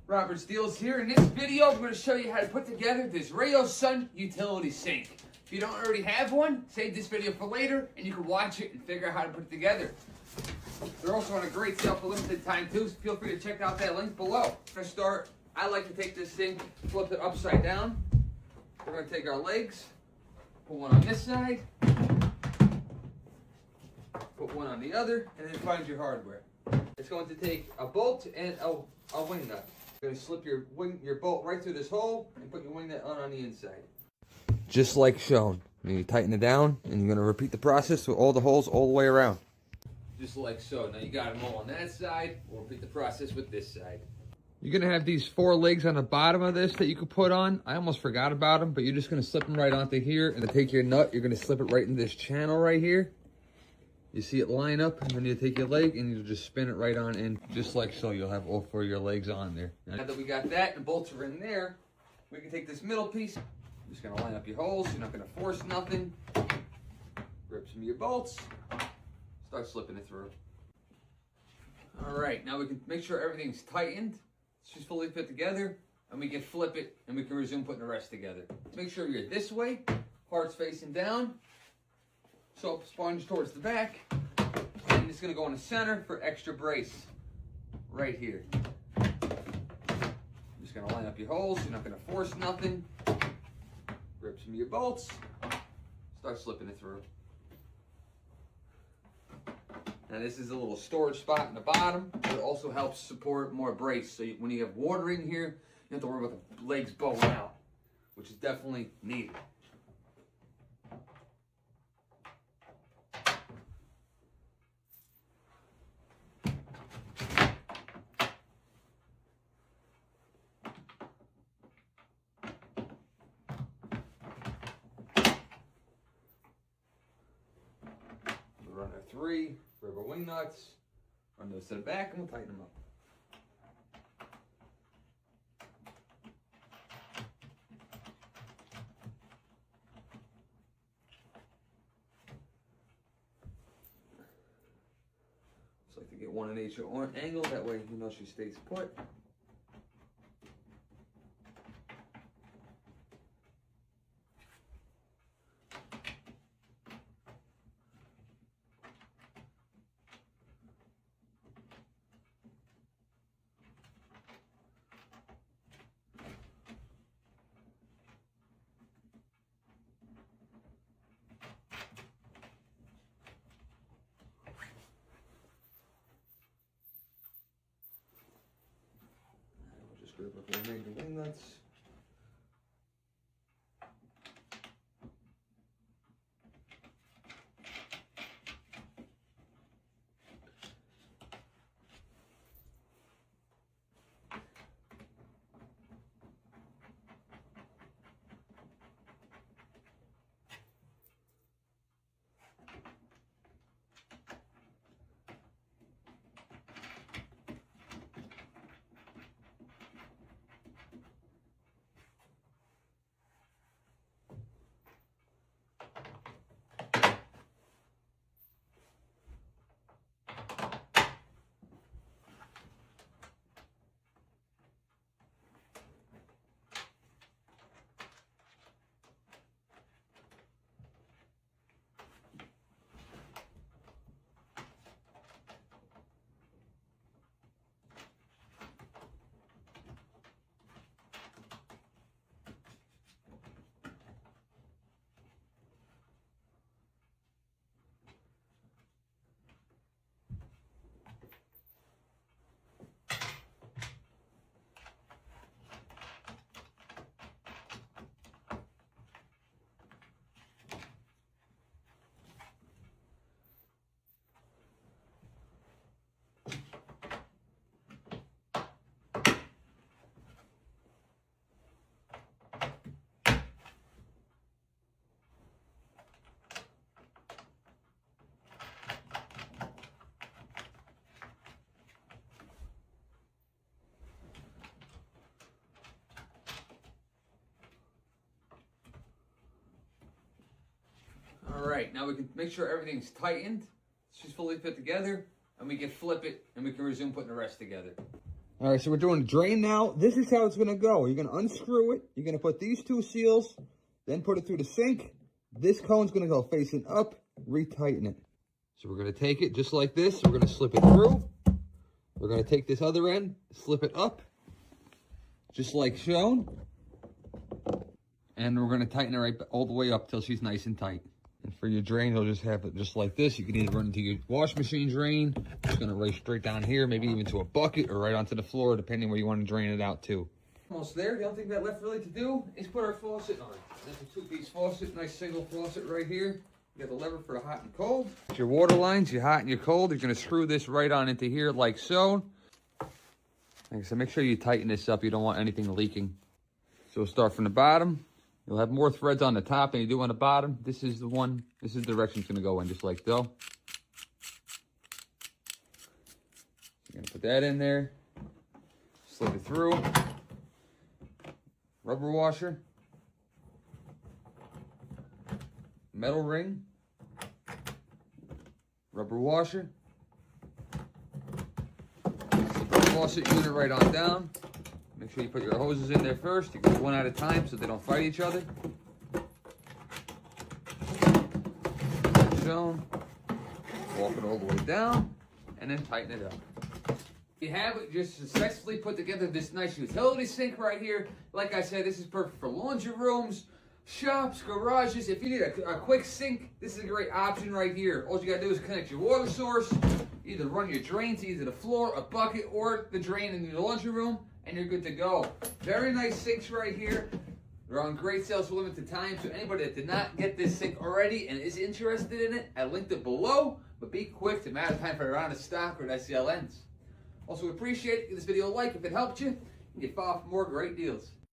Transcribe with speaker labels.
Speaker 1: Robert Steele's here. In this video, I'm going to show you how to put together this Rovsun utility sink. If you don't already have one, save this video for later, and you can watch it and figure out how to put it together. They're also on a great sale for limited time too, so feel free to check out that link below. To start, I like to take this sink, flip it upside down. We're going to take our legs, put one on this side, put one on the other, and then find your hardware. It's going to take a bolt and a wing nut. You're going to slip your bolt right through this hole and put your wing nut on the inside. Just like shown. You tighten it down, and you're going to repeat the process with all the holes all the way around. Just like so. Now you got them all on that side. We'll repeat the process with this side. You're going to have these 4 legs on the bottom of this that you can put on. I almost forgot about them, but you're just going to slip them right onto here. And to take your nut, you're going to slip it right in this channel right here. You see it line up, and then you take your leg and you just spin it right on in, just like so. You'll have all 4 of your legs on there. Now that we got that and bolts are in there, we can take this middle piece. You're just gonna line up your holes. You're not gonna force nothing. Grab some of your bolts. Start slipping it through. All right, now we can make sure everything's tightened. It's just fully fit together, and we can flip it, and we can resume putting the rest together. Make sure you're this way, parts facing down. So sponge towards the back, and it's going to go in the center for extra brace right here. You're just going to line up your holes. You're not going to force nothing. Grab some of your bolts. Start slipping it through. Now this is a little storage spot in the bottom, but it also helps support more brace. So when you have water in here, you don't have to worry about the legs bowing out, which is definitely needed. Run our 3 rubber wing nuts, run those to the back, and we'll tighten them up. Just like to get one in each angle, that way you know she stays put. Grab up the remaining wing nuts. All right, now we can make sure everything's tightened. It's just fully fit together, and we can flip it, and we can resume putting the rest together. All right, so we're doing drain now. This is how it's gonna go. You're gonna unscrew it. You're gonna put these two seals, then put it through the sink. This cone's gonna go facing up, retighten it. So we're gonna take it just like this. We're gonna slip it through. We're gonna take this other end, slip it up, just like shown. And we're gonna tighten it right all the way up till she's nice and tight. And for your drain, you'll just have it just like this. You can either run into your wash machine drain. It's gonna run straight down here, maybe even to a bucket or right onto the floor, depending where you want to drain it out to. Almost there. The only thing we got left really to do is put our faucet on. That's a two-piece faucet, nice single faucet right here. You got the lever for the hot and cold. Your water lines, your hot and your cold. You're gonna screw this right on into here like so. Like I said, make sure you tighten this up. You don't want anything leaking. So we'll start from the bottom. You'll have more threads on the top than you do on the bottom. This is the one, this is the direction it's gonna go in, just like so. You're gonna put that in there, slip it through. Rubber washer, metal ring, rubber washer, slip the faucet unit right on down. Make sure you put your hoses in there first. You go one at a time so they don't fight each other. Shown. Walk it all the way down and then tighten it up. You have it just successfully put together this nice utility sink right here. Like I said, this is perfect for laundry rooms, shops, garages. If you need a quick sink, this is a great option right here. All you gotta do is connect your water source, either run your drain to either the floor, a bucket, or the drain in the laundry room, and you're good to go. Very nice sinks right here. They're on great sales for limited time, so anybody that did not get this sink already and is interested in it, I linked it below, but be quick, to matter of time for it around of stock or at SCL ends. Also, we appreciate it. Give this video a like if it helped you, and you follow for more great deals.